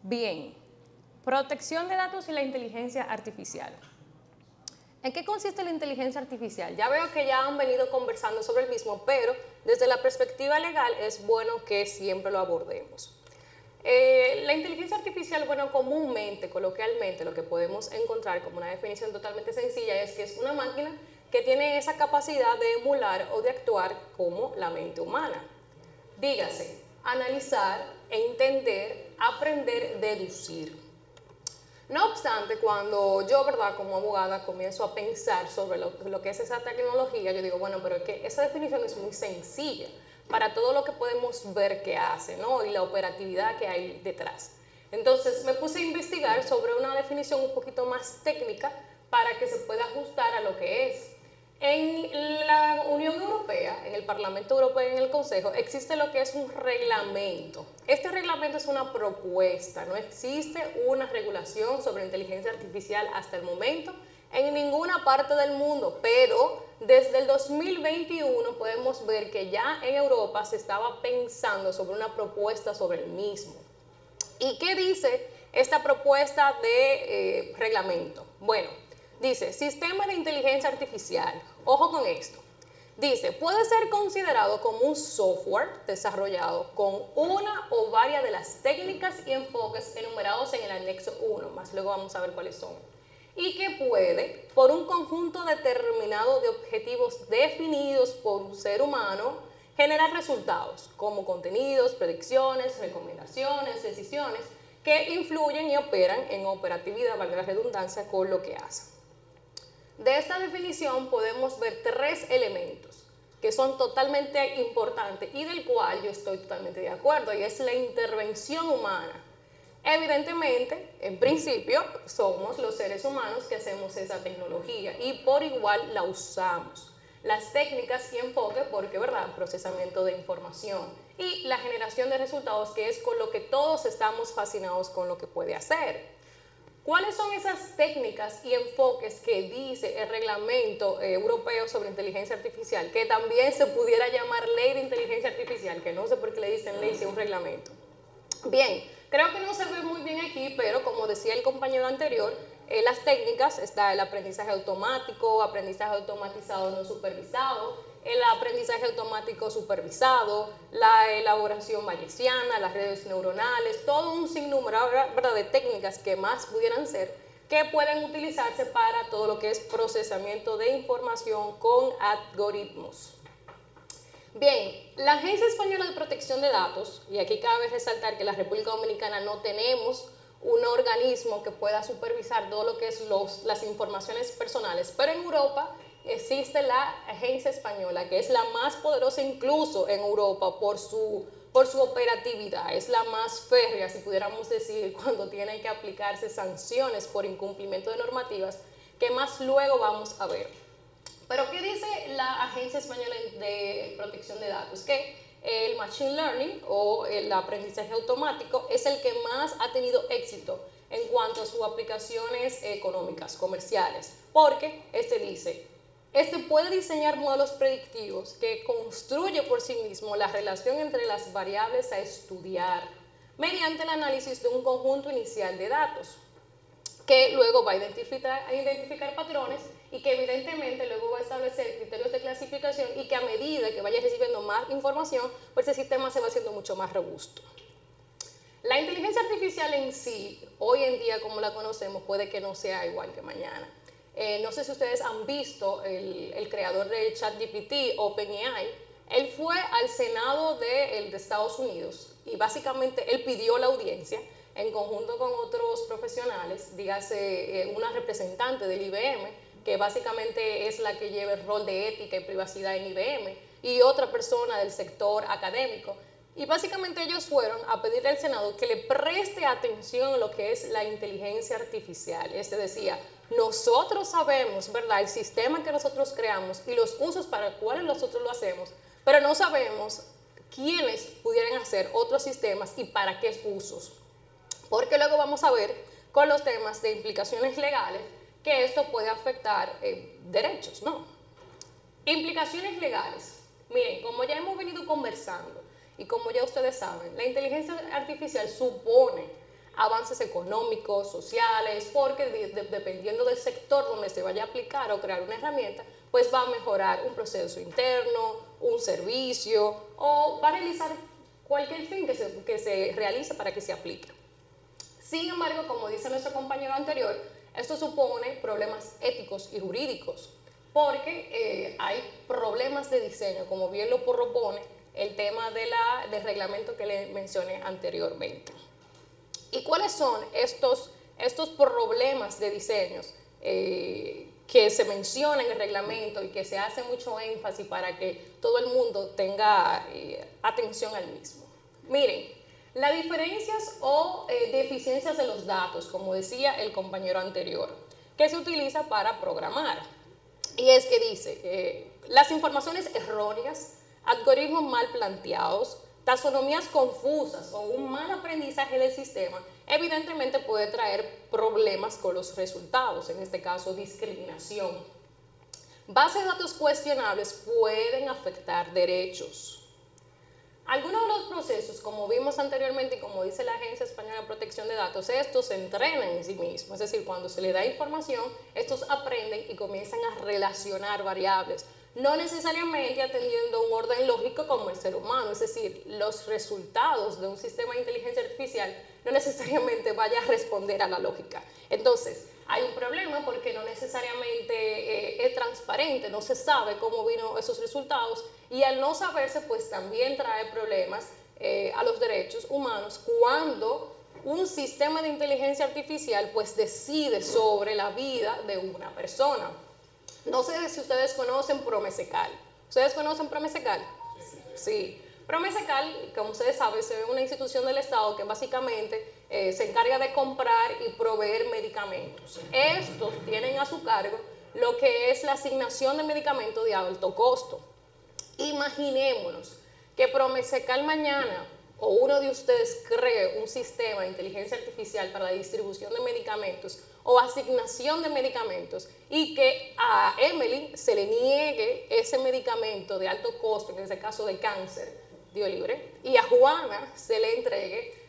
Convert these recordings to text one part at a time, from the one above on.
Bien, protección de datos y la inteligencia artificial. ¿En qué consiste la inteligencia artificial? Ya veo que ya han venido conversando sobre el mismo, pero desde la perspectiva legal es bueno que siempre lo abordemos. La inteligencia artificial, bueno, comúnmente, coloquialmente, lo que podemos encontrar como una definición totalmente sencilla es que es una máquina que tiene esa capacidad de emular o de actuar como la mente humana. Dígase, analizar, entender, aprender, deducir. No obstante, cuando yo, ¿verdad?, como abogada comienzo a pensar sobre lo que es esa tecnología, yo digo, bueno, pero es que esa definición es muy sencilla para todo lo que podemos ver que hace, ¿no?, y la operatividad que hay detrás. Entonces me puse a investigar sobre una definición un poquito más técnica para que se pueda ajustar a lo que es. En la Unión Europea, en el Parlamento Europeo y en el Consejo, existe lo que es un reglamento. Este reglamento es una propuesta, no existe una regulación sobre inteligencia artificial hasta el momento en ninguna parte del mundo, pero desde el 2021 podemos ver que ya en Europa se estaba pensando sobre una propuesta sobre el mismo. ¿Y qué dice esta propuesta de reglamento? Bueno, dice, sistema de inteligencia artificial. Ojo con esto. Dice, puede ser considerado como un software desarrollado con una o varias de las técnicas y enfoques enumerados en el anexo 1, más luego vamos a ver cuáles son, y que puede, por un conjunto determinado de objetivos definidos por un ser humano, generar resultados como contenidos, predicciones, recomendaciones, decisiones, que influyen y operan en operatividad, valga la redundancia, con lo que hacen. De esta definición podemos ver tres elementos que son totalmente importantes y del cual yo estoy totalmente de acuerdo, y es la intervención humana. Evidentemente, en principio, somos los seres humanos que hacemos esa tecnología y por igual la usamos. Las técnicas y enfoque, porque, ¿verdad?, procesamiento de información y la generación de resultados, que es con lo que todos estamos fascinados con lo que puede hacer. ¿Cuáles son esas técnicas y enfoques que dice el reglamento europeo sobre inteligencia artificial, que también se pudiera llamar ley de inteligencia artificial, que no sé por qué le dicen ley si es un reglamento? Bien, creo que no se ve muy bien aquí, pero como decía el compañero anterior, las técnicas, está el aprendizaje automático, aprendizaje automatizado no supervisado, el aprendizaje automático supervisado, la elaboración bayesiana, las redes neuronales, todo un sinnúmero, ¿verdad?, de técnicas que más pudieran ser, que pueden utilizarse para todo lo que es procesamiento de información con algoritmos. Bien, la Agencia Española de Protección de Datos, y aquí cabe resaltar que en la República Dominicana no tenemos un organismo que pueda supervisar todo lo que es las informaciones personales, pero en Europa existe la Agencia Española, que es la más poderosa incluso en Europa por su operatividad, es la más férrea, si pudiéramos decir, cuando tienen que aplicarse sanciones por incumplimiento de normativas, que más luego vamos a ver. Pero ¿qué dice la Agencia Española de Protección de Datos? Que el Machine Learning o el aprendizaje automático es el que más ha tenido éxito en cuanto a sus aplicaciones económicas, comerciales, porque dice, puede diseñar modelos predictivos que construye por sí mismo la relación entre las variables a estudiar mediante el análisis de un conjunto inicial de datos, que luego va a identificar patrones y que evidentemente luego va a establecer criterios de clasificación, y que a medida que vaya recibiendo más información, pues el sistema se va haciendo mucho más robusto. La inteligencia artificial en sí, hoy en día como la conocemos, puede que no sea igual que mañana. No sé si ustedes han visto el creador de ChatGPT, OpenAI. Él fue al Senado de Estados Unidos y básicamente él pidió la audiencia en conjunto con otros profesionales, dígase una representante del IBM, que básicamente es la que lleva el rol de ética y privacidad en IBM, y otra persona del sector académico. Y básicamente ellos fueron a pedirle al Senado que le preste atención a lo que es la inteligencia artificial. Decía, nosotros sabemos, ¿verdad?, el sistema que nosotros creamos y los usos para los cuales nosotros lo hacemos, pero no sabemos quiénes pudieran hacer otros sistemas y para qué usos. Porque luego vamos a ver con los temas de implicaciones legales que esto puede afectar derechos, ¿no? Implicaciones legales. Miren, como ya hemos venido conversando y como ya ustedes saben, la inteligencia artificial supone avances económicos, sociales, porque dependiendo del sector donde se vaya a aplicar o crear una herramienta, pues va a mejorar un proceso interno, un servicio o va a realizar cualquier fin que se realice para que se aplique. Sin embargo, como dice nuestro compañero anterior, esto supone problemas éticos y jurídicos, porque hay problemas de diseño, como bien lo propone el tema del reglamento que le mencioné anteriormente. ¿Y cuáles son estos problemas de diseños que se mencionan en el reglamento y que se hace mucho énfasis para que todo el mundo tenga atención al mismo? Miren, las diferencias o deficiencias de los datos, como decía el compañero anterior, que se utiliza para programar. Y es que dice, las informaciones erróneas, algoritmos mal planteados, taxonomías confusas o un mal aprendizaje del sistema, evidentemente puede traer problemas con los resultados, en este caso discriminación. Bases de datos cuestionables pueden afectar derechos. Algunos de los procesos, como vimos anteriormente y como dice la Agencia Española de Protección de Datos, estos se entrenan en sí mismos, es decir, cuando se le da información, estos aprenden y comienzan a relacionar variables, no necesariamente atendiendo un orden lógico como el ser humano, es decir, los resultados de un sistema de inteligencia artificial no necesariamente vaya a responder a la lógica. Entonces, hay un problema porque no necesariamente es transparente, no se sabe cómo vino esos resultados y al no saberse pues también trae problemas a los derechos humanos cuando un sistema de inteligencia artificial pues decide sobre la vida de una persona. No sé si ustedes conocen Promesecal. ¿Ustedes conocen Promesecal? Sí. Promesecal, como ustedes saben, es una institución del Estado que básicamente se encarga de comprar y proveer medicamentos. Estos tienen a su cargo lo que es la asignación de medicamentos de alto costo. Imaginémonos que Promesecal mañana o uno de ustedes cree un sistema de inteligencia artificial para la distribución de medicamentos o asignación de medicamentos y que a Emily se le niegue ese medicamento de alto costo, en este caso de cáncer, Dios libre, y a Juana se le entregue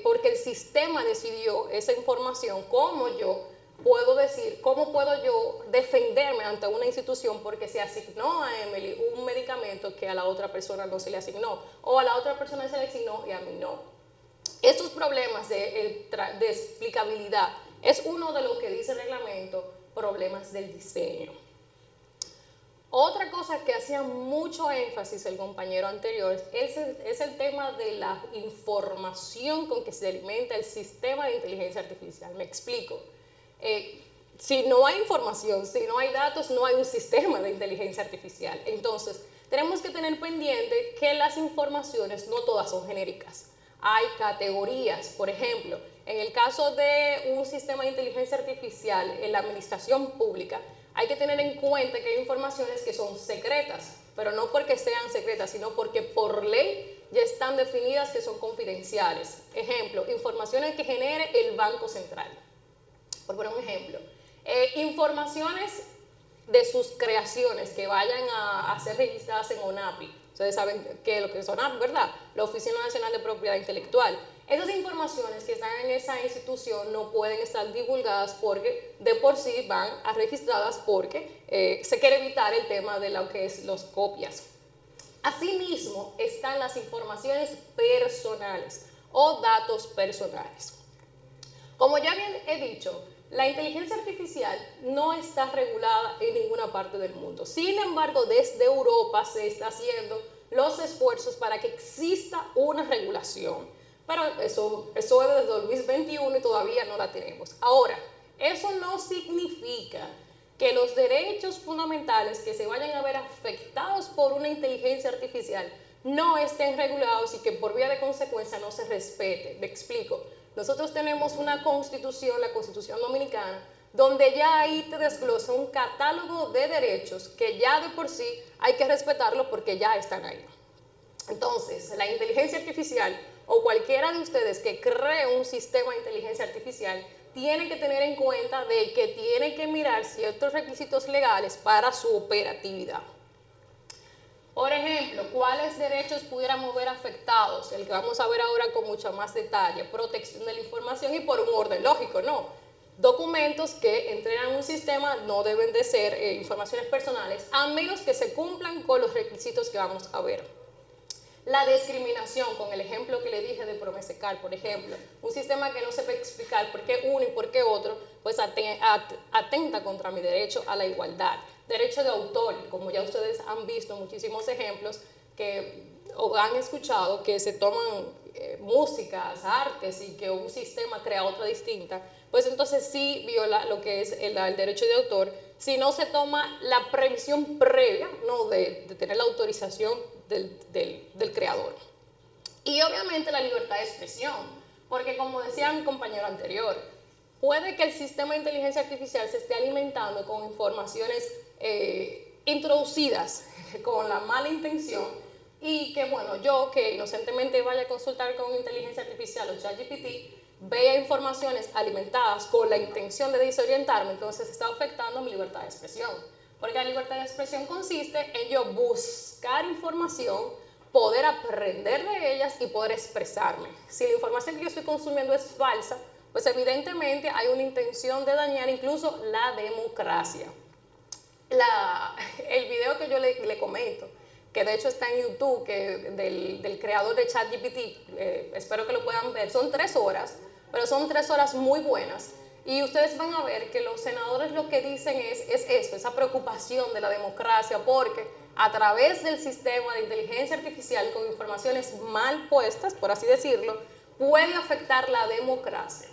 porque el sistema decidió esa información. ¿Cómo yo puedo decir, cómo puedo yo defenderme ante una institución porque se asignó a Emily un medicamento que a la otra persona no se le asignó o a la otra persona se le asignó y a mí no? Estos problemas de explicabilidad es uno de lo que dice el reglamento, problemas del diseño. Otra cosa que hacía mucho énfasis el compañero anterior es el tema de la información con que se alimenta el sistema de inteligencia artificial. Me explico. Si no hay información, si no hay datos, no hay un sistema de inteligencia artificial. Entonces, tenemos que tener pendiente que las informaciones no todas son genéricas. Hay categorías, por ejemplo, en el caso de un sistema de inteligencia artificial en la administración pública, hay que tener en cuenta que hay informaciones que son secretas, pero no porque sean secretas, sino porque por ley ya están definidas que son confidenciales. Ejemplo, informaciones que genere el Banco Central. Por poner un ejemplo, informaciones de sus creaciones que vayan a ser registradas en ONAPI. Ustedes saben qué es lo que es ONAPI, ¿verdad? La Oficina Nacional de Propiedad Intelectual. Esas informaciones que están en esa institución no pueden estar divulgadas porque de por sí van a registradas porque se quiere evitar el tema de lo que es las copias. Asimismo, están las informaciones personales o datos personales. Como ya bien he dicho, la inteligencia artificial no está regulada en ninguna parte del mundo. Sin embargo, desde Europa se está haciendo los esfuerzos para que exista una regulación. Pero eso es desde 2021 y todavía no la tenemos. Ahora, eso no significa que los derechos fundamentales que se vayan a ver afectados por una inteligencia artificial no estén regulados y que por vía de consecuencia no se respete. Me explico. Nosotros tenemos una constitución, la Constitución Dominicana, donde ya ahí te desglosa un catálogo de derechos que ya de por sí hay que respetarlo porque ya están ahí. Entonces, la inteligencia artificial o cualquiera de ustedes que cree un sistema de inteligencia artificial tiene que tener en cuenta de que tiene que mirar ciertos requisitos legales para su operatividad. Por ejemplo, ¿cuáles derechos pudiéramos ver afectados? El que vamos a ver ahora con mucho más detalle, protección de la información y por un orden lógico, ¿no? Documentos que entren a un sistema no deben de ser informaciones personales, a menos que se cumplan con los requisitos que vamos a ver. La discriminación, con el ejemplo que le dije de Promesecal, por ejemplo, un sistema que no sepa explicar por qué uno y por qué otro, pues atenta contra mi derecho a la igualdad. Derecho de autor, como ya ustedes han visto muchísimos ejemplos o han escuchado que se toman músicas, artes y que un sistema crea otra distinta, pues entonces sí viola lo que es el derecho de autor si no se toma la previsión previa, ¿no?, de tener la autorización del creador. Y obviamente la libertad de expresión, porque como decía mi compañero anterior, puede que el sistema de inteligencia artificial se esté alimentando con informaciones introducidas con la mala intención y que, bueno, yo que inocentemente vaya a consultar con inteligencia artificial o ChatGPT, vea informaciones alimentadas con la intención de desorientarme, entonces está afectando mi libertad de expresión. Porque la libertad de expresión consiste en yo buscar información, poder aprender de ellas y poder expresarme. Si la información que yo estoy consumiendo es falsa, pues evidentemente hay una intención de dañar incluso la democracia. El video que yo le comento, que de hecho está en YouTube, del creador de ChatGPT, espero que lo puedan ver, son 3 horas, pero son 3 horas muy buenas. Y ustedes van a ver que los senadores lo que dicen es esto, esa preocupación de la democracia, porque a través del sistema de inteligencia artificial con informaciones mal puestas, por así decirlo, puede afectar la democracia.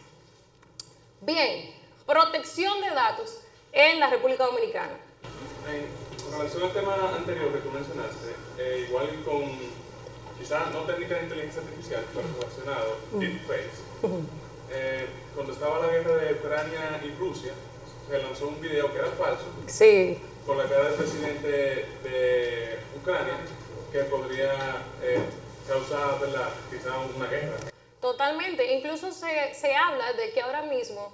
Bien, protección de datos en la República Dominicana. En relación al tema anterior que tú mencionaste, igual con, quizás no técnicas de inteligencia artificial, pero relacionado, deepfakes. Cuando estaba la guerra de Ucrania y Rusia, se lanzó un video que era falso, sí, con la cara del presidente de Ucrania, que podría causar, ¿verdad?, quizás una guerra. Totalmente, incluso se habla de que ahora mismo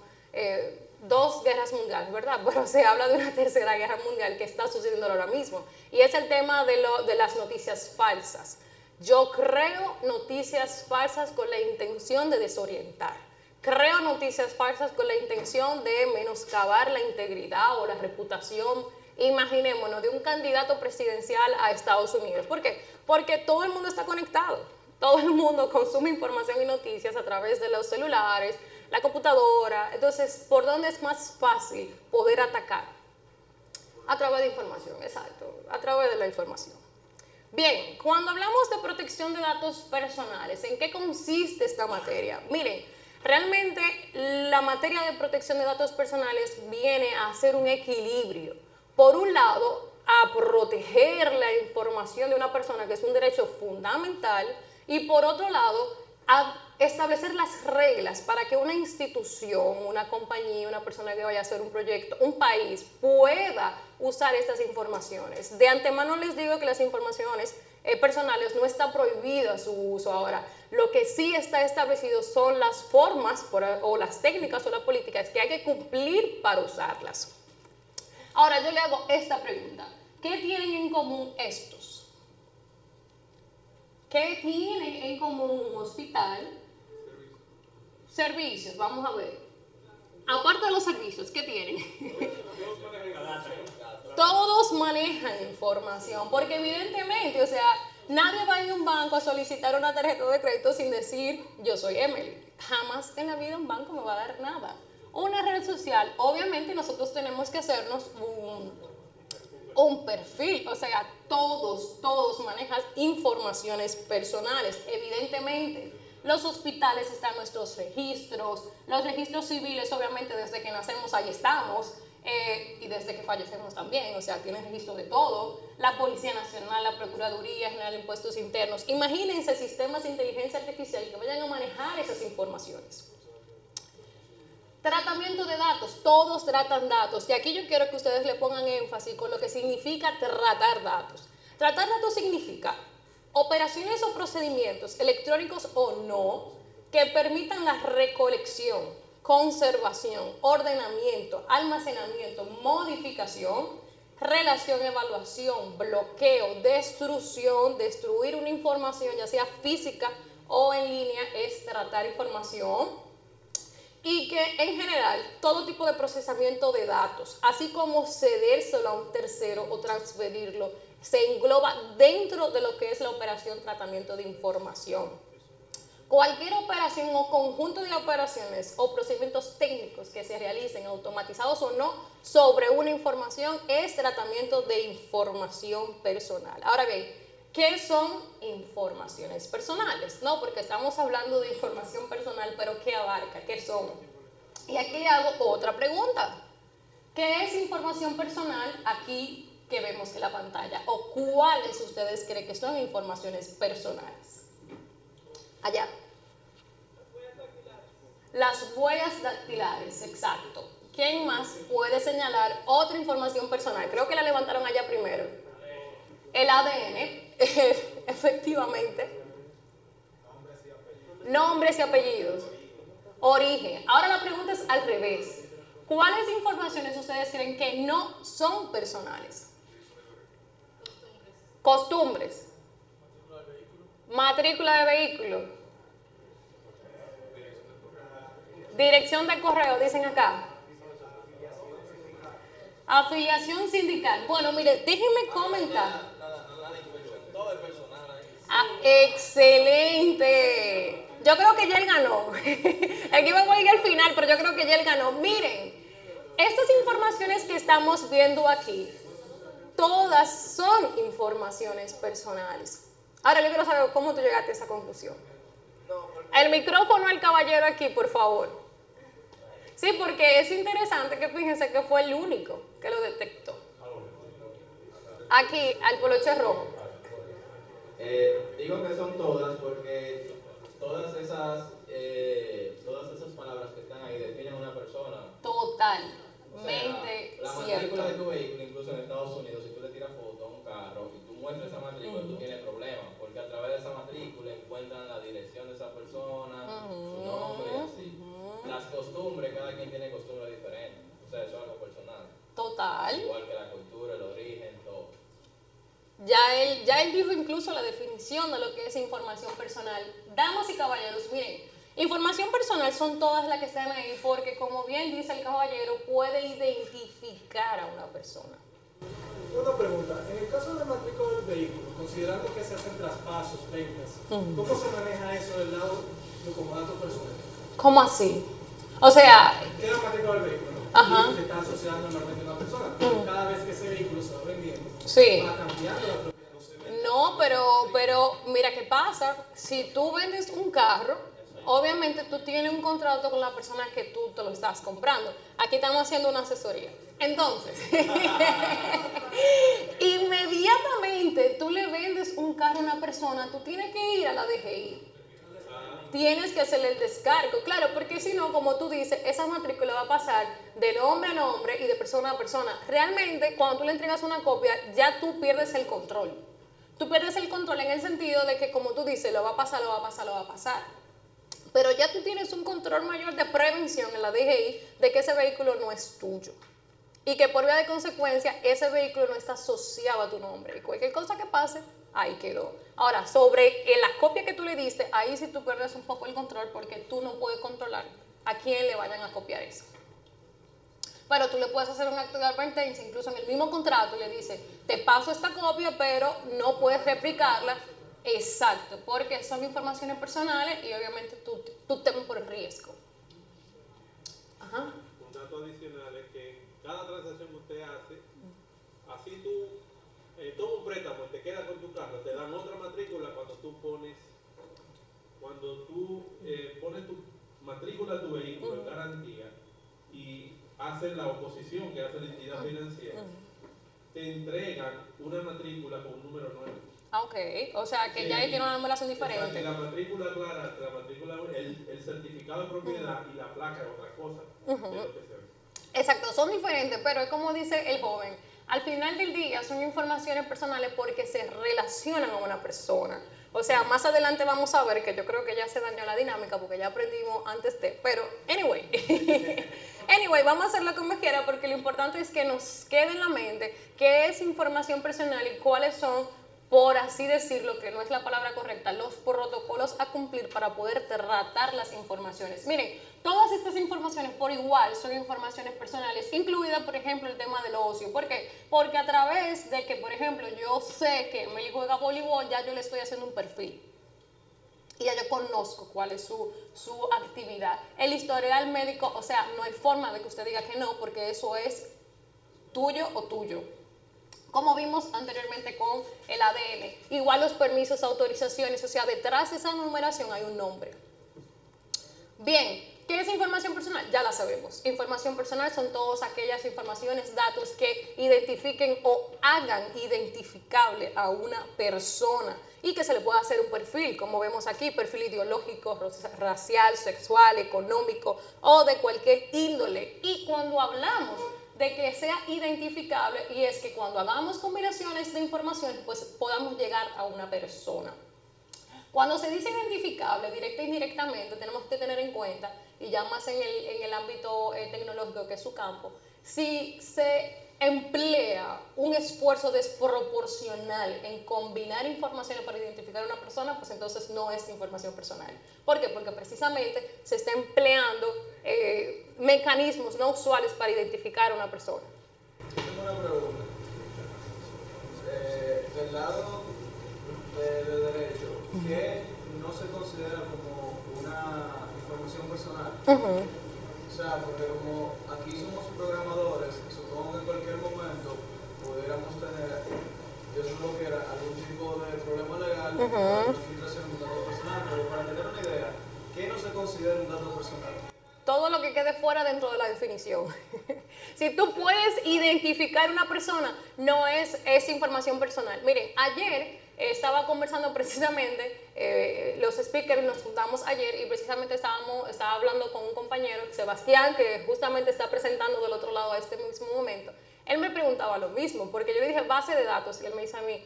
2 guerras mundiales, ¿verdad? Pero se habla de una tercera guerra mundial que está sucediendo ahora mismo, y es el tema de las noticias falsas. Yo creo noticias falsas con la intención de desorientar. Creo noticias falsas con la intención de menoscabar la integridad o la reputación, imaginémonos, de un candidato presidencial a Estados Unidos. ¿Por qué? Porque todo el mundo está conectado. Todo el mundo consume información y noticias a través de los celulares, la computadora. Entonces, ¿por dónde es más fácil poder atacar? A través de información, exacto, a través de la información. Bien, cuando hablamos de protección de datos personales, ¿en qué consiste esta materia? Miren, realmente la materia de protección de datos personales viene a hacer un equilibrio. Por un lado, a proteger la información de una persona, que es un derecho fundamental, y por otro lado, a establecer las reglas para que una institución, una compañía, una persona que vaya a hacer un proyecto, un país, pueda usar estas informaciones. De antemano les digo que las informaciones personales no está prohibido su uso ahora. Lo que sí está establecido son las formas o las técnicas o las políticas que hay que cumplir para usarlas. Ahora yo le hago esta pregunta. ¿Qué tienen en común estos? ¿Qué tienen en común un hospital? Servicios, vamos a ver. Aparte de los servicios, ¿qué tienen? Todos manejan información, porque evidentemente, o sea, nadie va a ir a un banco a solicitar una tarjeta de crédito sin decir, yo soy Emily. Jamás en la vida un banco me va a dar nada. Una red social, obviamente nosotros tenemos que hacernos un perfil, o sea, todos manejan informaciones personales, evidentemente. Los hospitales están nuestros registros, los registros civiles, obviamente, desde que nacemos ahí estamos, y desde que fallecemos también, o sea, tienen registro de todo. La Policía Nacional, la Procuraduría General de Impuestos Internos. Imagínense sistemas de inteligencia artificial que vayan a manejar esas informaciones. Tratamiento de datos, todos tratan datos, y aquí yo quiero que ustedes le pongan énfasis con lo que significa tratar datos. Tratar datos significa operaciones o procedimientos electrónicos o no que permitan la recolección, conservación, ordenamiento, almacenamiento, modificación, relación, evaluación, bloqueo, destrucción, destruir una información, ya sea física o en línea, es tratar información. Y que en general todo tipo de procesamiento de datos, así como cedérselo a un tercero o transferirlo, se engloba dentro de lo que es la operación tratamiento de información. Cualquier operación o conjunto de operaciones o procedimientos técnicos que se realicen, automatizados o no, sobre una información es tratamiento de información personal. Ahora bien, ¿qué son informaciones personales? No, porque estamos hablando de información personal, pero ¿qué abarca? ¿Qué son? Y aquí hago otra pregunta. ¿Qué es información personal aquí que vemos en la pantalla? ¿O cuáles ustedes creen que son informaciones personales? Allá. Las huellas dactilares, exacto. ¿Quién más puede señalar otra información personal? Creo que la levantaron allá primero. El ADN, efectivamente. Nombres y apellidos. Origen. Ahora la pregunta es al revés. ¿Cuáles informaciones ustedes creen que no son personales? Costumbres. Matrícula de vehículo. Dirección de correo, dicen acá. Afiliación sindical. Bueno, mire, déjenme comentar. Excelente. Yo creo que ya él ganó. Aquí vamos a ir al final, pero yo creo que ya él ganó. Miren, estas informaciones que estamos viendo aquí, todas son informaciones personales. Ahora yo quiero saber cómo tú llegaste a esa conclusión. El micrófono al caballero aquí, por favor. Sí, porque es interesante que fíjense que fue el único que lo detectó. Aquí, al poloche rojo. Digo que son todas porque todas esas palabras que están ahí definen a una persona. Totalmente la cierto. matrícula de tu vehículo, incluso en Estados Unidos, si tú le tiras foto a un carro y tú muestras esa matrícula, tú tienes problemas, porque a través de esa matrícula encuentran la dirección de esa persona, su nombre y así. Las costumbres, cada quien tiene costumbres diferentes, o sea, eso es algo personal. Total. Igual que la cultura, el origen, todo. Ya él dijo incluso la definición de lo que es información personal. Damas y caballeros, miren, información personal son todas las que están ahí porque, como bien dice el caballero, puede identificar a una persona. Una pregunta, en el caso de la matrícula del vehículo, considerando que se hacen traspasos, ventas, ¿cómo se maneja eso del lado de como datos personales? ¿Cómo así? O sea... ¿Qué es la matrícula del vehículo? ¿No? Ajá. Y que está asociada normalmente a una persona. Cada vez que ese vehículo se va vendiendo, Sí. va cambiando la propiedad. No, pero mira qué pasa. Si tú vendes un carro, obviamente tú tienes un contrato con la persona que tú te lo estás comprando. Aquí estamos haciendo una asesoría. Entonces, inmediatamente tú le vendes un carro a una persona, tú tienes que ir a la DGI. Tienes que hacerle el descargo, claro, porque si no, como tú dices, esa matrícula va a pasar de nombre a nombre y de persona a persona. Realmente, cuando tú le entregas una copia, ya tú pierdes el control. Tú pierdes el control en el sentido de que, como tú dices, lo va a pasar, lo va a pasar, lo va a pasar. Pero ya tú tienes un control mayor de prevención en la DGI de que ese vehículo no es tuyo. Y que por vía de consecuencia, ese vehículo no está asociado a tu nombre. Y cualquier cosa que pase, ahí quedó. Ahora, sobre la copia que tú le diste, ahí sí tú pierdes un poco el control porque tú no puedes controlar a quién le vayan a copiar eso. Pero tú le puedes hacer un acto de advertencia, incluso en el mismo contrato, y le dices, te paso esta copia, pero no puedes replicarla. Exacto, porque son informaciones personales y obviamente tú temes por el riesgo. Ajá. Un dato adicional es que cada transacción que usted hace, así tú tomas un préstamo y te quedas con tu carro, te dan otra matrícula cuando tú pones tu matrícula a tu vehículo en garantía y haces la oposición que hace la entidad financiera, te entregan una matrícula con un número nuevo. Ok, o sea que ya ahí tiene una numeración diferente. Y la matrícula clara, el certificado de propiedad y la placa es otra cosa de lo que se ve. Exacto, son diferentes, pero es como dice el joven, al final del día son informaciones personales porque se relacionan a una persona. O sea, más adelante vamos a ver que yo creo que ya se dañó la dinámica porque ya aprendimos antes de, pero anyway. Anyway, vamos a hacerlo como quiera porque lo importante es que nos quede en la mente qué es información personal y cuáles son, por así decirlo, que no es la palabra correcta, los protocolos a cumplir para poder tratar las informaciones. Miren, todas estas informaciones por igual son informaciones personales, incluida, por ejemplo, el tema del ocio. ¿Por qué? Porque a través de que, por ejemplo, yo sé que Meli juega voleibol, ya yo le estoy haciendo un perfil. Y ya yo conozco cuál es su actividad. El historial médico, o sea, no hay forma de que usted diga que no, porque eso es tuyo o tuyo. Como vimos anteriormente con el ADN. Igual los permisos, autorizaciones, o sea, detrás de esa numeración hay un nombre. Bien, ¿qué es información personal? Ya la sabemos. Información personal son todas aquellas informaciones, datos que identifiquen o hagan identificable a una persona y que se le pueda hacer un perfil, como vemos aquí, perfil ideológico, racial, sexual, económico o de cualquier índole. Y cuando hablamos de que sea identificable, y es que cuando hagamos combinaciones de información, pues podamos llegar a una persona. Cuando se dice identificable, directa e indirectamente, tenemos que tener en cuenta, y ya más en el ámbito tecnológico, que es su campo, si se emplea un esfuerzo desproporcional en combinar informaciones para identificar a una persona, pues entonces no es información personal. ¿Por qué? Porque precisamente se está empleando mecanismos no usuales para identificar a una persona. Tengo una pregunta. Del lado de derecho, ¿qué no se considera como una información personal? O sea, porque como aquí somos programadores, supongo que en cualquier momento pudiéramos tener, yo solo que era algún tipo de problema legal, una filtración de un dato personal, pero para tener una idea, ¿qué no se considera un dato personal? Todo lo que quede fuera dentro de la definición. Si tú puedes identificar una persona, no es información personal. Miren, ayer estaba conversando precisamente, los speakers nos juntamos ayer y precisamente estaba hablando con un compañero, Sebastián, que justamente está presentando del otro lado a este mismo momento. Él me preguntaba lo mismo, porque yo le dije base de datos y él me dice a mí,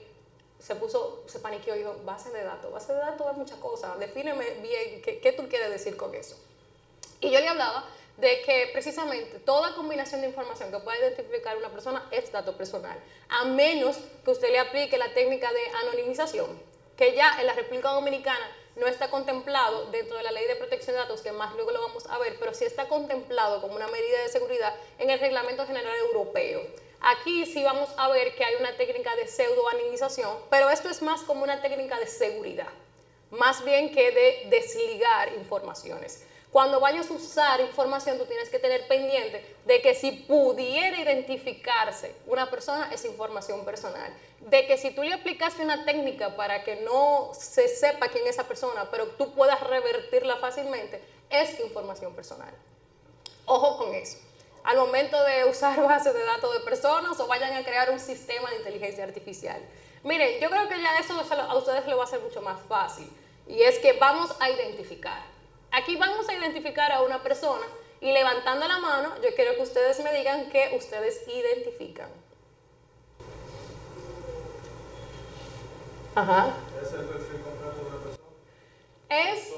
se paniqueó y dijo, base de datos es muchas cosas, defíneme bien qué tú quieres decir con eso. Y yo le hablaba de que precisamente toda combinación de información que pueda identificar una persona es dato personal, a menos que usted le aplique la técnica de anonimización, que ya en la República Dominicana no está contemplado dentro de la Ley de Protección de Datos, que más luego lo vamos a ver, pero sí está contemplado como una medida de seguridad en el Reglamento General Europeo. Aquí sí vamos a ver que hay una técnica de pseudo-anonimización, pero esto es más como una técnica de seguridad, más bien que de desligar informaciones. Cuando vayas a usar información, tú tienes que tener pendiente de que si pudiera identificarse una persona, es información personal. De que si tú le aplicaste una técnica para que no se sepa quién es esa persona, pero tú puedas revertirla fácilmente, es información personal. Ojo con eso. Al momento de usar bases de datos de personas o vayan a crear un sistema de inteligencia artificial. Miren, yo creo que ya eso a ustedes les va a ser mucho más fácil. Y es que vamos a identificar. Aquí vamos a identificar a una persona y levantando la mano, yo quiero que ustedes me digan qué ustedes identifican. Ajá. ¿Es el perfil completo de una persona? Es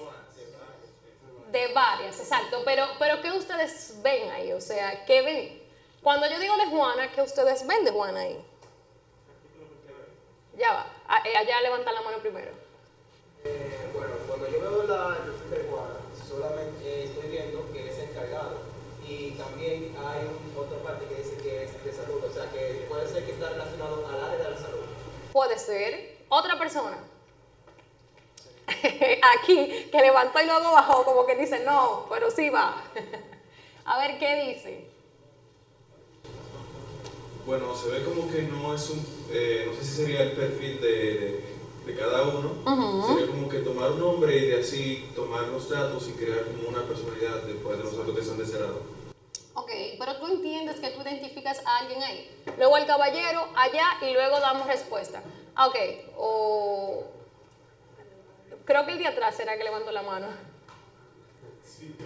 de varias, exacto. Pero ¿qué ustedes ven ahí? O sea, ¿qué ven? Cuando yo digo de Juana, ¿qué ustedes ven de Juana ahí? Ya va. Allá levantan la mano primero. Bueno, cuando yo veo el perfil de Juana, solamente estoy viendo que es encargado y también hay otra parte que dice que es de salud, o sea que puede ser que está relacionado al área de la salud. Puede ser. Otra persona. Aquí, que levantó y luego bajó, como que dice no, pero sí va. A ver qué dice. Bueno, se ve como que no es un, no sé si sería el perfil de cada uno, sería como que tomar un nombre y de así tomar los datos y crear como una personalidad después de los datos que están de ese lado. Ok, pero tú entiendes que tú identificas a alguien ahí. Luego el caballero allá y luego damos respuesta. Ok, o creo que el de atrás será que levantó la mano. Sí.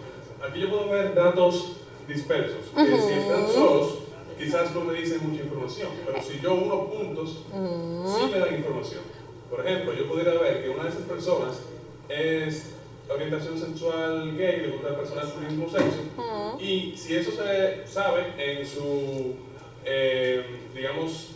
Aquí yo puedo ver datos dispersos, que si están solos, quizás no me dicen mucha información, pero si yo uno puntos, sí me dan información. Por ejemplo, yo pudiera ver que una de esas personas es orientación sexual gay, le gusta personas del mismo sexo, y si eso se sabe en su, digamos,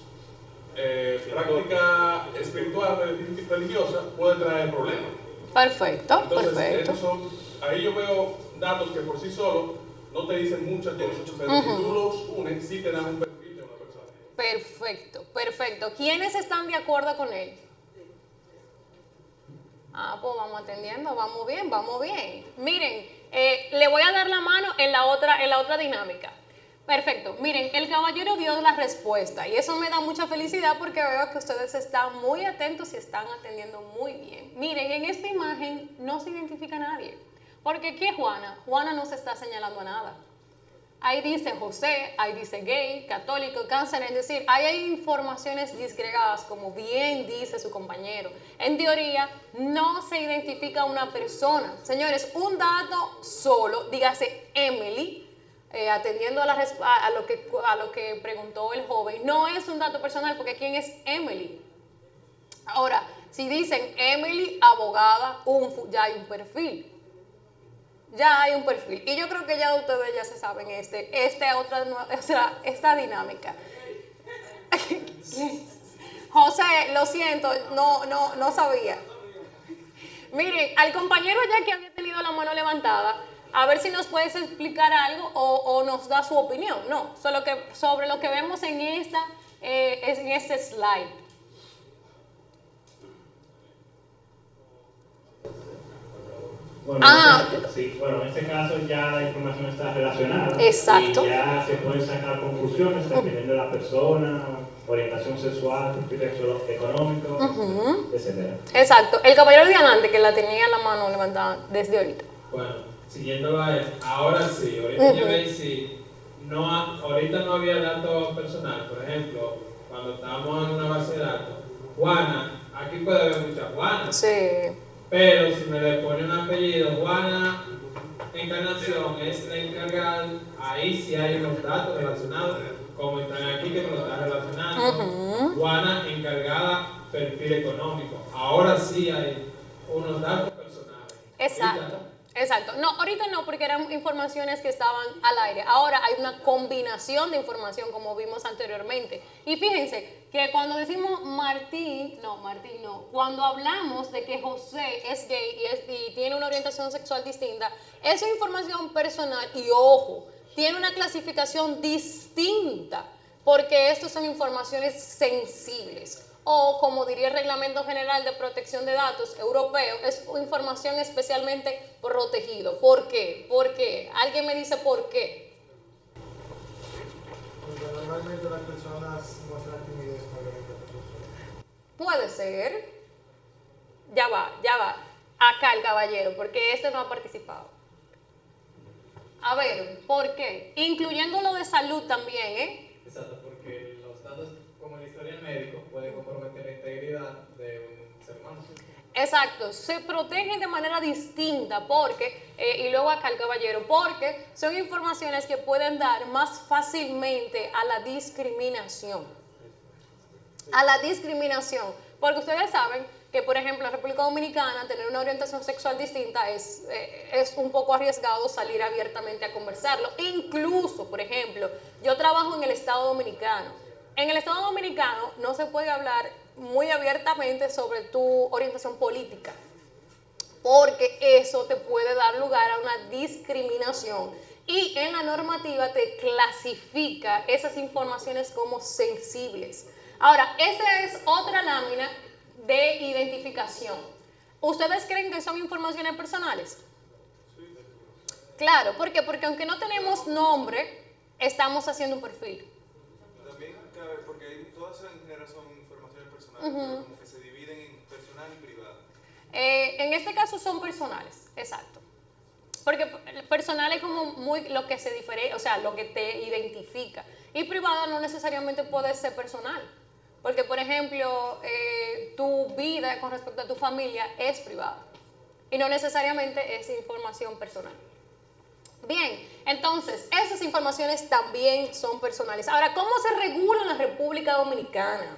práctica espiritual, religiosa, puede traer problemas. Perfecto, Entonces, perfecto. ahí yo veo datos que por sí solos no te dicen muchas cosas, pero si tú los unes, sí te dan un perfil de una persona. Perfecto, perfecto. ¿Quiénes están de acuerdo con él? Ah, pues vamos atendiendo, vamos bien, vamos bien. Miren, le voy a dar la mano en la otra dinámica. Perfecto, miren, el caballero dio la respuesta y eso me da mucha felicidad porque veo que ustedes están muy atentos y están atendiendo muy bien. Miren, en esta imagen no se identifica a nadie, porque ¿qué es Juana? Juana no se está señalando a nada. Ahí dice José, ahí dice gay, católico, cáncer, es decir, ahí hay informaciones disgregadas, como bien dice su compañero. En teoría, no se identifica a una persona. Señores, un dato solo, dígase Emily, atendiendo a lo que preguntó el joven, no es un dato personal, porque ¿quién es Emily? Ahora, si dicen Emily, abogada, ya hay un perfil. Ya hay un perfil. Y yo creo que ya ustedes ya se saben esta dinámica. José, lo siento, no sabía. Miren, al compañero ya que había tenido la mano levantada, a ver si nos puedes explicar algo o nos da su opinión. No, sobre lo que vemos en este slide. Bueno, sí, bueno, en este caso ya la información está relacionada. Exacto. Y ya se pueden sacar conclusiones dependiendo de la persona, orientación sexual, perfil económico, etc. Exacto. El caballero de adelante que la tenía la mano levantada desde ahorita. Bueno, siguiéndolo a él, ahora sí, ahorita yo veis si ahorita no había datos personales, por ejemplo, cuando estábamos en una base de datos, Juana, aquí puede haber muchas Juanas. Sí. Pero si me le pone un apellido, Juana Encarnación es la encargada, ahí sí hay unos datos relacionados, como están aquí que me lo están relacionando. Juana encargada, perfil económico. Ahora sí hay unos datos personales. Exacto. Exacto. No, ahorita no, porque eran informaciones que estaban al aire. Ahora hay una combinación de información, como vimos anteriormente. Y fíjense que cuando decimos Martín no. Cuando hablamos de que José es gay y tiene una orientación sexual distinta, eso es información personal y, ojo, tiene una clasificación distinta, porque estas son informaciones sensibles. O, como diría el Reglamento General de Protección de Datos europeo, es información especialmente protegido. ¿Por qué? ¿Por qué? ¿Alguien me dice por qué? Porque normalmente las personas muestran timidez cuando ven que Puede ser. Ya va. Acá el caballero, porque este no ha participado. A ver, ¿por qué? Incluyendo lo de salud también, ¿eh? Exacto, porque los datos como el historial médico pueden comprometer la integridad de un ser humano. Exacto, se protegen de manera distinta porque, y luego acá el caballero, porque son informaciones que pueden dar más fácilmente a la discriminación. A la discriminación, porque ustedes saben que, por ejemplo, en República Dominicana, tener una orientación sexual distinta es un poco arriesgado salir abiertamente a conversarlo. Incluso, por ejemplo, yo trabajo en el Estado Dominicano. En el Estado Dominicano no se puede hablar muy abiertamente sobre tu orientación política, porque eso te puede dar lugar a una discriminación. Y en la normativa te clasifica esas informaciones como sensibles. Ahora, esta es otra lámina de identificación. ¿Ustedes creen que son informaciones personales? Claro, ¿por qué? Porque aunque no tenemos nombre, estamos haciendo un perfil. También cabe, porque todas en general son informaciones personales, pero como que se dividen en personal y privado. En este caso son personales, exacto. Porque personal es como muy lo que se diferencia, o sea, lo que te identifica. Y privado no necesariamente puede ser personal. Porque, por ejemplo, tu vida con respecto a tu familia es privada. Y no necesariamente es información personal. Bien, entonces, esas informaciones también son personales. Ahora, ¿cómo se regula en la República Dominicana?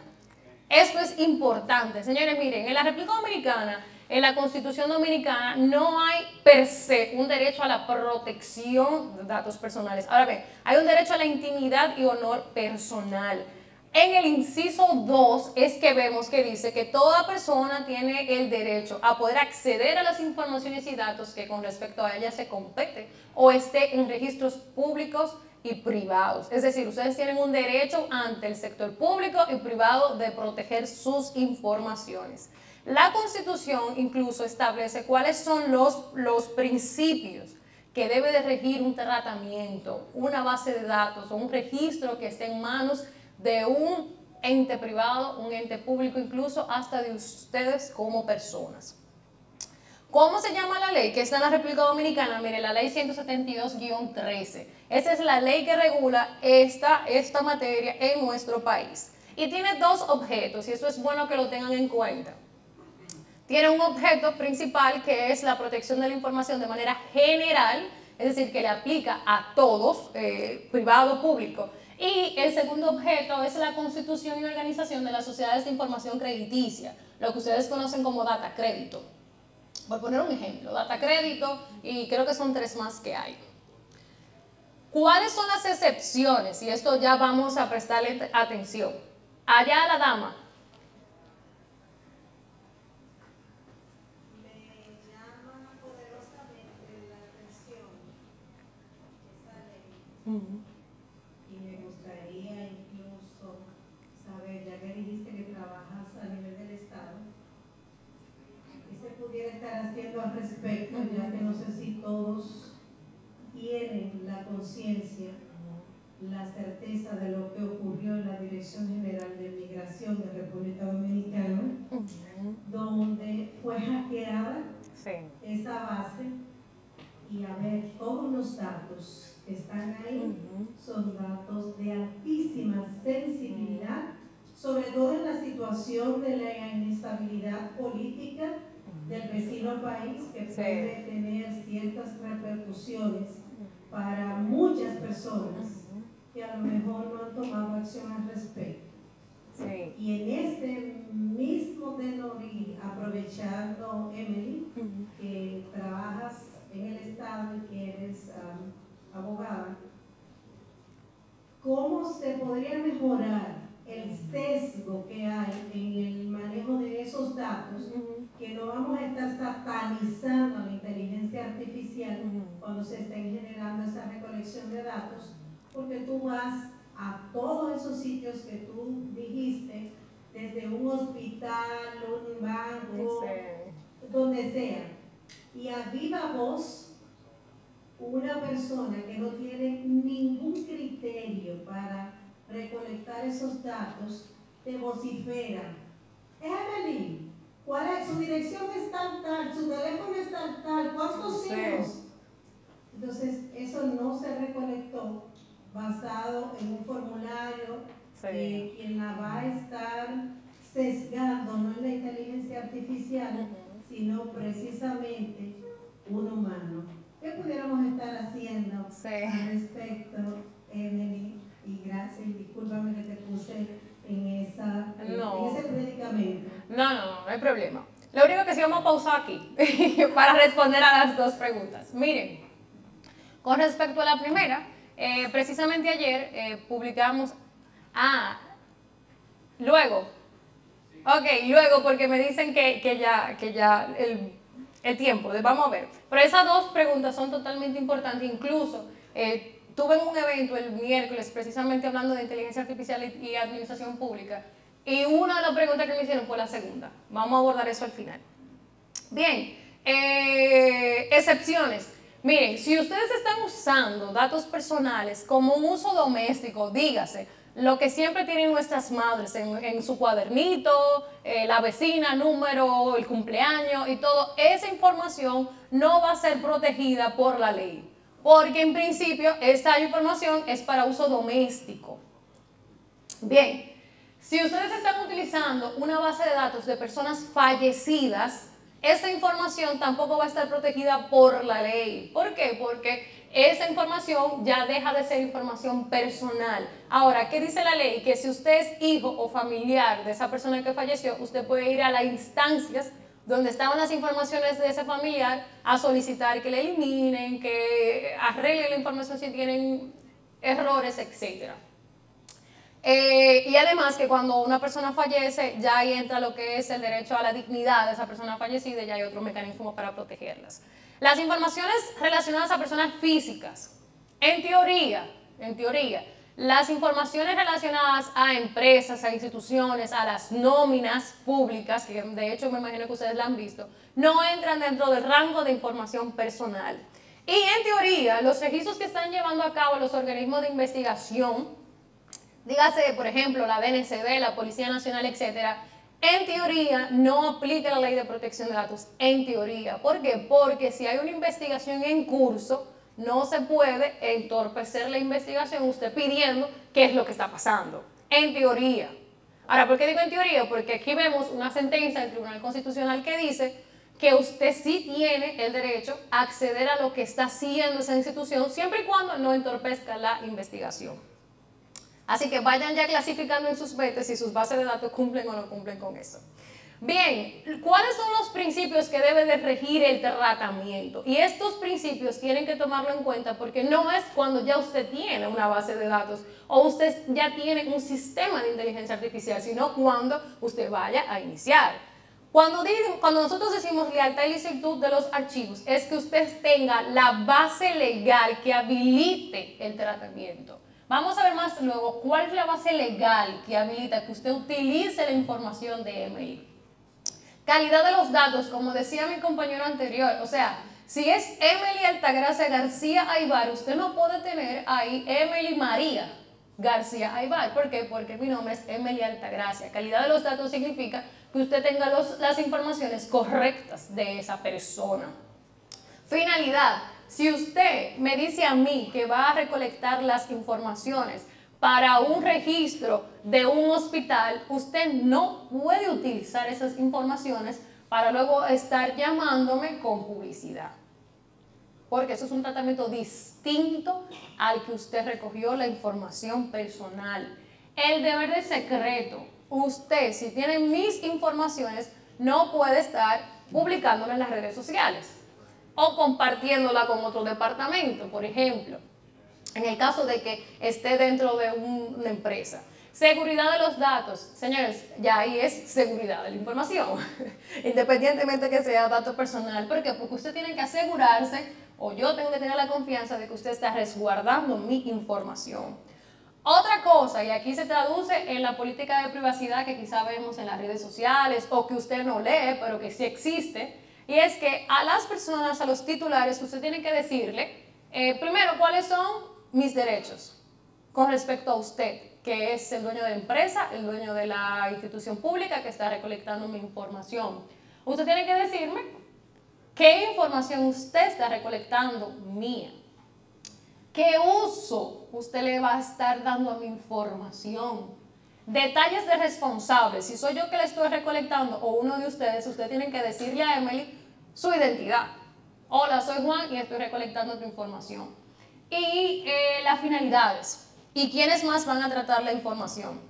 Esto es importante. Señores, miren, en la República Dominicana en la Constitución Dominicana no hay per se un derecho a la protección de datos personales. Ahora bien, hay un derecho a la intimidad y honor personal. En el inciso 2 es que vemos que dice que toda persona tiene el derecho a poder acceder a las informaciones y datos que con respecto a ella se compete o esté en registros públicos y privados. Es decir, ustedes tienen un derecho ante el sector público y privado de proteger sus informaciones. La Constitución incluso establece cuáles son los principios que debe de regir un tratamiento, una base de datos o un registro que esté en manos de un ente privado, un ente público, incluso hasta de ustedes como personas. ¿Cómo se llama la ley que está en la República Dominicana? Mire, la ley 172-13. Esa es la ley que regula esta materia en nuestro país. Y tiene dos objetos, y eso es bueno que lo tengan en cuenta. Tiene un objeto principal que es la protección de la información de manera general, es decir, que le aplica a todos, privado, público. Y el segundo objeto es la constitución y organización de las sociedades de información crediticia, lo que ustedes conocen como data crédito. Voy a poner un ejemplo, data crédito, y creo que son 3 más que hay. ¿Cuáles son las excepciones? Y esto ya vamos a prestarle atención. Allá la dama. Me llama poderosamente la atención esa ley. Y me gustaría incluso saber, ya que dijiste que trabajas a nivel del Estado, ¿qué se pudiera estar haciendo al respecto? Ya que no sé si todos tienen la conciencia, la certeza de lo que ocurrió en la Dirección General de Migración de República Dominicana, donde fue hackeada esa base, y a ver, todos los datos que están ahí son datos de altísima sensibilidad, sobre todo en la situación de la inestabilidad política del vecino país, que puede tener ciertas repercusiones para muchas personas que a lo mejor no han tomado acción al respecto. Y en este mismo tenor, y aprovechando, Emily, que trabajas en el Estado y que eres abogada, ¿cómo se podría mejorar el sesgo que hay en el manejo de esos datos? Que no vamos a estar satanizando la inteligencia artificial cuando se estén generando esa recolección de datos, porque tú vas a todos esos sitios que tú dijiste, desde un hospital, un banco, donde sea, y a viva voz, una persona que no tiene ningún criterio para recolectar esos datos, te vocifera. Emily, ¿cuál es? Su dirección es tal, su teléfono es tal, ¿cuántos hijos? Entonces, eso no se recolectó basado en un formulario quien la va a estar sesgando, no es la inteligencia artificial, sino precisamente un humano. ¿Qué pudiéramos estar haciendo al respecto, Emily? Y gracias, discúlpame que te puse en ese predicamento. No hay problema. Lo único que sí vamos a pausar aquí para responder a las dos preguntas. Miren, con respecto a la primera, precisamente ayer publicamos, luego porque me dicen que ya el tiempo, vamos a ver. Pero esas dos preguntas son totalmente importantes, incluso tuve un evento el miércoles precisamente hablando de inteligencia artificial y administración pública, y una de las preguntas que me hicieron fue la segunda. Vamos a abordar eso al final. Bien, excepciones. Miren, si ustedes están usando datos personales como un uso doméstico, dígase, lo que siempre tienen nuestras madres en su cuadernito, la vecina, número, el cumpleaños y todo, esa información no va a ser protegida por la ley, porque en principio esta información es para uso doméstico. Bien, si ustedes están utilizando una base de datos de personas fallecidas, esa información tampoco va a estar protegida por la ley. ¿Por qué? Porque esa información ya deja de ser información personal. Ahora, ¿qué dice la ley? Que si usted es hijo o familiar de esa persona que falleció, usted puede ir a las instancias donde estaban las informaciones de ese familiar, a solicitar que le eliminen, que arreglen la información si tienen errores, etc. Y además que cuando una persona fallece, ya ahí entra lo que es el derecho a la dignidad de esa persona fallecida y ya hay otro mecanismo para protegerlas. Las informaciones relacionadas a personas físicas, en teoría, las informaciones relacionadas a empresas, a instituciones, a las nóminas públicas, que de hecho me imagino que ustedes la han visto, no entran dentro del rango de información personal. Y en teoría, los registros que están llevando a cabo los organismos de investigación, dígase, por ejemplo, la DNCD, la Policía Nacional, etcétera, en teoría no aplica la ley de protección de datos, en teoría. ¿Por qué? Porque si hay una investigación en curso, no se puede entorpecer la investigación usted pidiendo qué es lo que está pasando, en teoría. Ahora, ¿por qué digo en teoría? Porque aquí vemos una sentencia del Tribunal Constitucional que dice que usted sí tiene el derecho a acceder a lo que está haciendo esa institución, siempre y cuando no entorpezca la investigación. Así que vayan ya clasificando en sus metas si sus bases de datos cumplen o no cumplen con eso. Bien, ¿cuáles son los principios que debe de regir el tratamiento? Y estos principios tienen que tomarlo en cuenta porque no es cuando ya usted tiene una base de datos o usted ya tiene un sistema de inteligencia artificial, sino cuando usted vaya a iniciar. Cuando nosotros decimos lealtad y licitud de los archivos, es que usted tenga la base legal que habilite el tratamiento. Vamos a ver más luego cuál es la base legal que habilita que usted utilice la información de Emily. Calidad de los datos, como decía mi compañero anterior, o sea, si es Emily Altagracia García Aybar, usted no puede tener ahí Emily María García Aybar. ¿Por qué? Porque mi nombre es Emily Altagracia. Calidad de los datos significa que usted tenga las informaciones correctas de esa persona. Finalidad, si usted me dice a mí que va a recolectar las informaciones para un registro de un hospital, usted no puede utilizar esas informaciones para luego estar llamándome con publicidad. Porque eso es un tratamiento distinto al que usted recogió la información personal. El deber de secreto, usted si tiene mis informaciones no puede estar publicándola en las redes sociales o compartiéndola con otro departamento, por ejemplo. En el caso de que esté dentro de una empresa. Seguridad de los datos. Señores, ya ahí es seguridad de la información. Independientemente que sea dato personal. ¿Por qué? Porque usted tiene que asegurarse, o yo tengo que tener la confianza de que usted está resguardando mi información. Otra cosa, y aquí se traduce en la política de privacidad que quizá vemos en las redes sociales, o que usted no lee, pero que sí existe, y es que a las personas, a los titulares, usted tiene que decirle, primero, cuáles son mis derechos con respecto a usted, que es el dueño de la empresa, el dueño de la institución pública que está recolectando mi información. Usted tiene que decirme qué información usted está recolectando mía, qué uso usted le va a estar dando a mi información, detalles de responsables. Si soy yo que le estoy recolectando o uno de ustedes, usted tiene que decirle a Emily su identidad. Hola, soy Juan y estoy recolectando tu información. Y las finalidades y quiénes más van a tratar la información.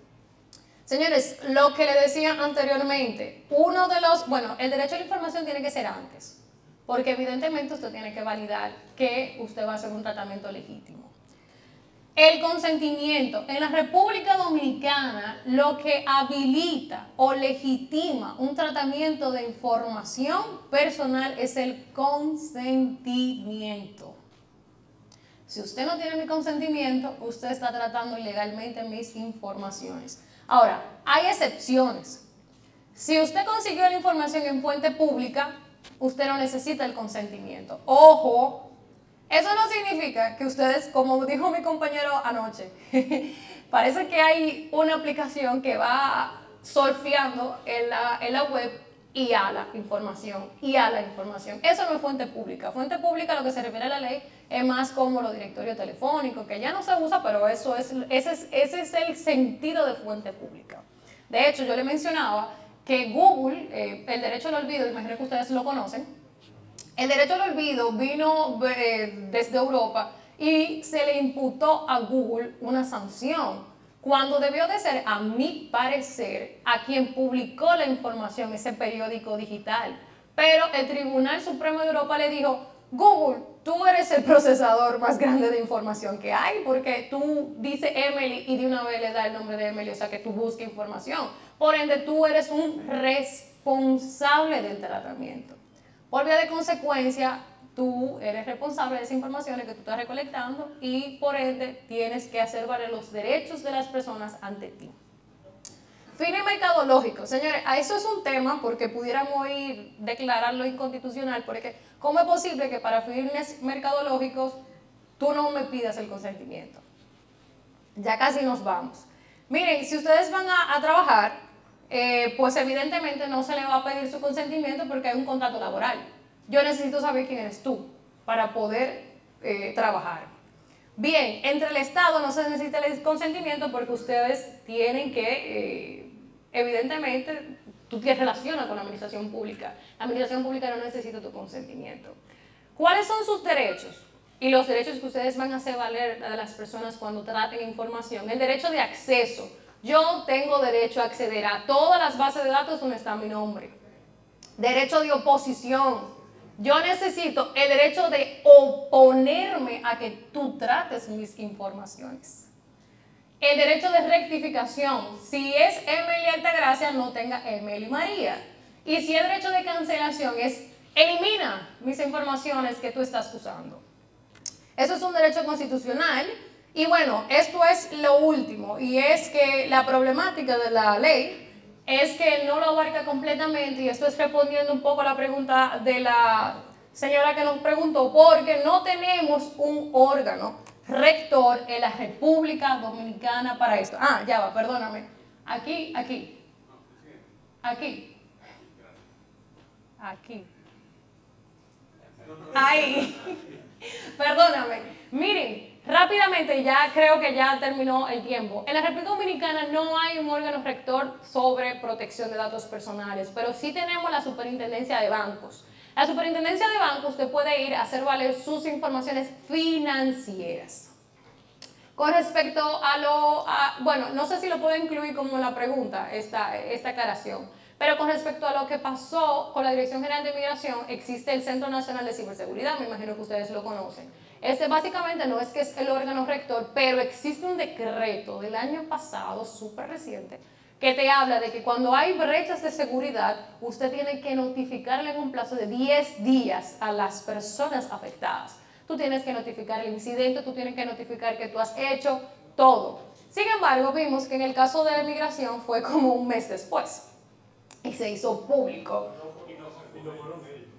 Señores, lo que le decía anteriormente, el derecho a la información tiene que ser antes, porque evidentemente usted tiene que validar que usted va a hacer un tratamiento legítimo. El consentimiento. En la República Dominicana, lo que habilita o legitima un tratamiento de información personal es el consentimiento. Si usted no tiene mi consentimiento, usted está tratando ilegalmente mis informaciones. Ahora, hay excepciones. Si usted consiguió la información en fuente pública, usted no necesita el consentimiento. ¡Ojo! Eso no significa que ustedes, como dijo mi compañero anoche, parece que hay una aplicación que va surfeando en la web y a la información, Eso no es fuente pública. Fuente pública, lo que se refiere a la ley, es más como los directorios telefónicos, que ya no se usa, pero ese es el sentido de fuente pública. De hecho, yo le mencionaba que Google, el derecho al olvido, imagino que ustedes lo conocen, el derecho al olvido vino desde Europa y se le imputó a Google una sanción, cuando debió de ser, a mi parecer, a quien publicó la información, ese periódico digital. Pero el Tribunal Supremo de Europa le dijo, Google, tú eres el procesador más grande de información que hay, porque tú dices Emily y de una vez le da el nombre de Emily, o sea que tú buscas información. Por ende, tú eres un responsable del tratamiento. Por vía de consecuencia, tú eres responsable de esas informaciones que tú estás recolectando y por ende tienes que hacer valer los derechos de las personas ante ti. Fines mercadológicos, señores, a eso es un tema porque pudiéramos ir declararlo inconstitucional, porque ¿cómo es posible que para fines mercadológicos tú no me pidas el consentimiento? Ya casi nos vamos. Miren, si ustedes van a trabajar, pues evidentemente no se le va a pedir su consentimiento porque hay un contrato laboral. Yo necesito saber quién eres tú para poder trabajar. Bien, entre el Estado no se necesita el consentimiento porque ustedes tienen que, evidentemente, tú te relacionas con la administración pública. La administración pública no necesita tu consentimiento. ¿Cuáles son sus derechos? Y los derechos que ustedes van a hacer valer a las personas cuando traten información. El derecho de acceso. Yo tengo derecho a acceder a todas las bases de datos donde está mi nombre. Derecho de oposición. Yo necesito el derecho de oponerme a que tú trates mis informaciones. El derecho de rectificación. Si es Emily Altagracia, no tenga Emily María. Y si el derecho de cancelación es elimina mis informaciones que tú estás usando. Eso es un derecho constitucional. Y bueno, esto es lo último. Y es que la problemática de la ley es que no lo abarca completamente, y esto es respondiendo un poco a la pregunta de la señora que nos preguntó, porque no tenemos un órgano rector en la República Dominicana para esto. Ah, ya va, perdóname. Aquí. Ahí. Perdóname. Miren, rápidamente, ya creo que ya terminó el tiempo. En la República Dominicana no hay un órgano rector sobre protección de datos personales, pero sí tenemos la Superintendencia de Bancos. La Superintendencia de Bancos, usted puede ir a hacer valer sus informaciones financieras. Con respecto bueno, no sé si lo puedo incluir como la pregunta, esta aclaración, pero con respecto a lo que pasó con la Dirección General de Migración, existe el Centro Nacional de Ciberseguridad, me imagino que ustedes lo conocen. Este básicamente no es que es el órgano rector, pero existe un decreto del año pasado, súper reciente, que te habla de que cuando hay brechas de seguridad, usted tiene que notificarle en un plazo de 10 días a las personas afectadas. Tú tienes que notificar el incidente, tú tienes que notificar que tú has hecho todo. Sin embargo, vimos que en el caso de la migración fue como un mes después y se hizo público.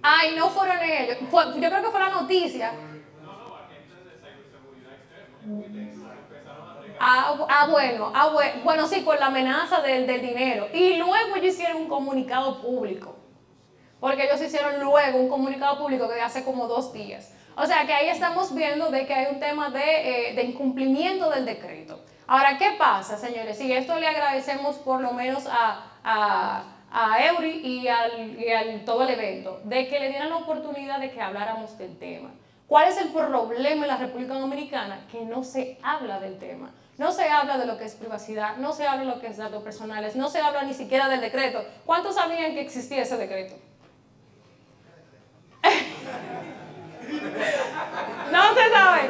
Ay, no fueron ellos. Yo creo que fue la noticia. Bueno, sí, por la amenaza del dinero. Y luego ellos hicieron un comunicado público. Porque ellos hicieron luego un comunicado público que hace como 2 días. O sea que ahí estamos viendo de que hay un tema de incumplimiento del decreto. Ahora, ¿qué pasa, señores? Y esto le agradecemos por lo menos a Eury y al todo el evento, de que le dieran la oportunidad de que habláramos del tema. ¿Cuál es el problema en la República Dominicana? Que no se habla del tema. No se habla de lo que es privacidad, no se habla de lo que es datos personales, no se habla ni siquiera del decreto. ¿Cuántos sabían que existía ese decreto? No se sabe,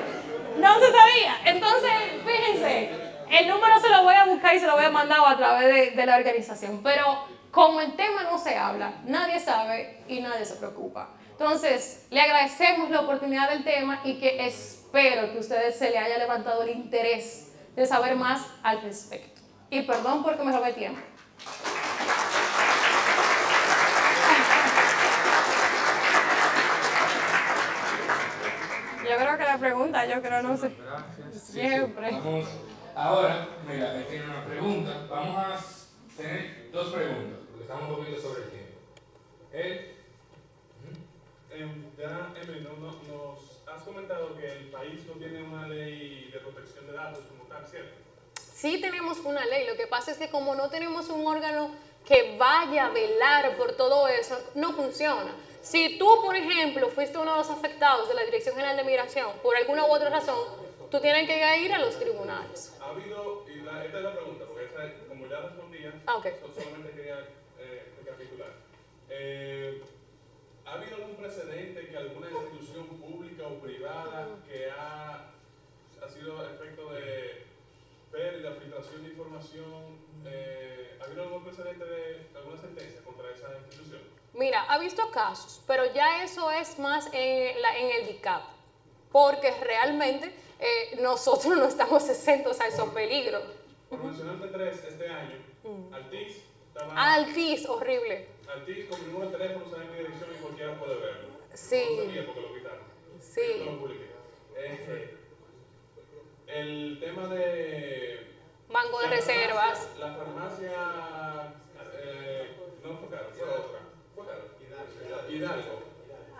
no se sabía. Entonces, fíjense, el número se lo voy a buscar y se lo voy a mandar a través de la organización, pero como el tema no se habla, nadie sabe y nadie se preocupa. Entonces, le agradecemos la oportunidad del tema y que espero que a ustedes se les haya levantado el interés de saber más al respecto. Y perdón porque me robé tiempo. Yo creo que la pregunta, no sé. Siempre. Vamos, ahora, mira, él tiene una pregunta. Vamos a tener 2 preguntas, porque estamos un poquito sobre el tiempo. Emily, nos has comentado que el país no tiene una ley de protección de datos como tal, ¿cierto? Sí tenemos una ley, lo que pasa es que como no tenemos un órgano que vaya a velar por todo eso, no funciona. Si tú, por ejemplo, fuiste uno de los afectados de la Dirección General de Migración, por alguna u otra razón, tú tienes que ir a los tribunales. Ha habido, y esta es la pregunta, porque esta, como ya respondía, okay. solamente quería recapitular. ¿ha habido algún precedente que alguna institución pública o privada que ha sido efecto de pérdida, filtración de información, ¿ha habido algún precedente de alguna sentencia contra esa institución? Mira, ha visto casos, pero ya eso es más en el DICAP, porque realmente nosotros no estamos exentos a esos peligros. Por mencionarte tres, este año, Altiz estaba... Altiz, horrible. Altiz con mi número de teléfono sabe mi dirección y cualquiera puede verlo. Sí. No sabía porque lo quitaron. Sí. No lo publiqué. El tema de... Banco de reservas. La farmacia... no fue caro, fue otra. Fue caro. Hidalgo.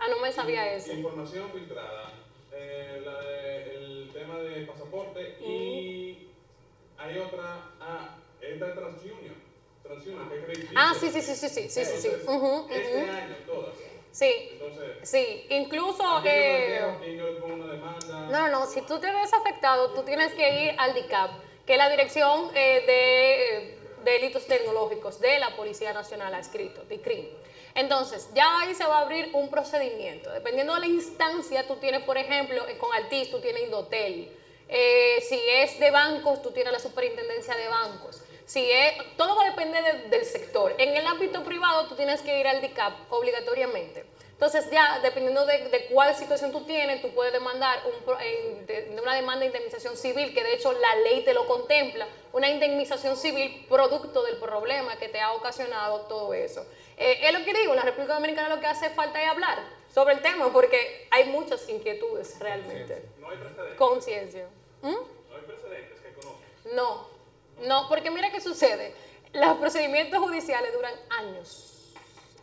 Ah, no me sabía eso. Información filtrada. El tema de pasaporte y hay otra, esta de TransUnion, que es crediticia. Ah, sí. Este año todas. Sí. Entonces, sí, incluso... No, si tú te ves afectado, tú tienes que ir al DICAP, que es la Dirección de Delitos Tecnológicos de la Policía Nacional, adscrito, DICRIM. Entonces, ya ahí se va a abrir un procedimiento. Dependiendo de la instancia, tú tienes, por ejemplo, con Altiz, tú tienes Indotel. Si es de bancos, tú tienes la Superintendencia de Bancos. Todo va a depender del sector. En el ámbito privado, tú tienes que ir al DICAP obligatoriamente. Entonces, ya, dependiendo de cuál situación tú tienes, tú puedes demandar una demanda de indemnización civil, que de hecho la ley te lo contempla, una indemnización civil producto del problema que te ha ocasionado todo eso. Es lo que digo, en la República Dominicana lo que hace falta es hablar sobre el tema, porque hay muchas inquietudes realmente. No hay precedentes. Conciencia. No hay precedentes que conozcan. No, porque mira qué sucede. Los procedimientos judiciales duran años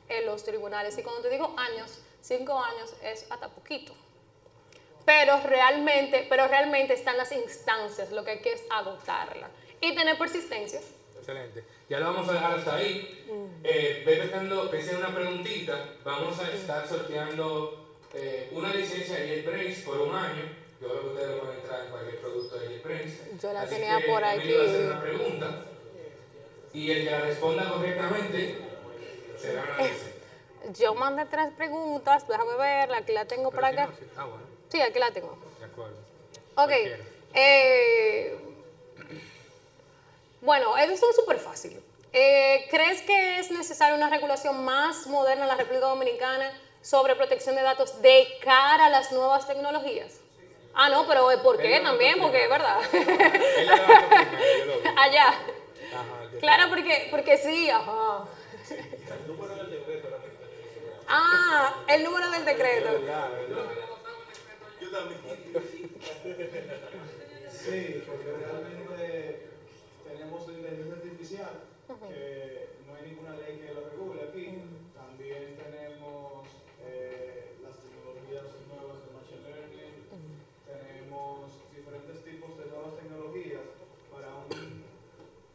en los tribunales, y cuando te digo años, 5 años es hasta poquito. Pero realmente están las instancias, lo que hay que es agotarla y tener persistencia. Excelente. Ya lo vamos a dejar hasta ahí. Pensé en una preguntita. Vamos a estar sorteando una licencia de JetBrains por 1 año. Yo creo que ustedes pueden entrar en cualquier producto de JetBrains. Yo la Así tenía que por aquí. Emilio va a hacer una pregunta y el que la responda correctamente se gana la licencia. Yo mandé 3 preguntas, déjame ver, aquí la tengo por acá. Sí, aquí la tengo. De acuerdo. Ok. Bueno, eso es súper fácil. ¿Crees que es necesaria una regulación más moderna en la República Dominicana sobre protección de datos de cara a las nuevas tecnologías? Ah, no, pero ¿por qué también? Porque es verdad. Allá. Claro, porque sí, ajá. Ah, el número del decreto. Yo también. Sí, porque realmente tenemos la inteligencia artificial, que no hay ninguna ley que lo regule aquí. También tenemos las tecnologías nuevas de machine learning, tenemos diferentes tipos de nuevas tecnologías para un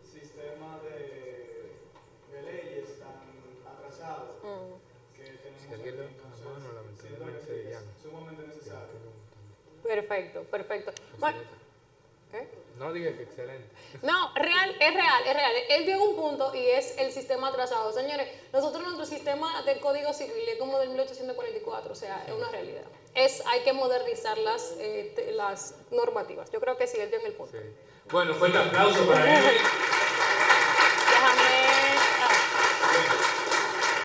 sistema de leyes tan atrasado. Sumamente necesario. Perfecto. Bueno, no diga que excelente. No, es real. Él llega a un punto y es el sistema atrasado. Señores, nuestro sistema de código civil es como del 1844, o sea, es una realidad. Hay que modernizar las normativas. Yo creo que sí, él dio en el punto. Sí. Bueno, fuerte aplauso para él.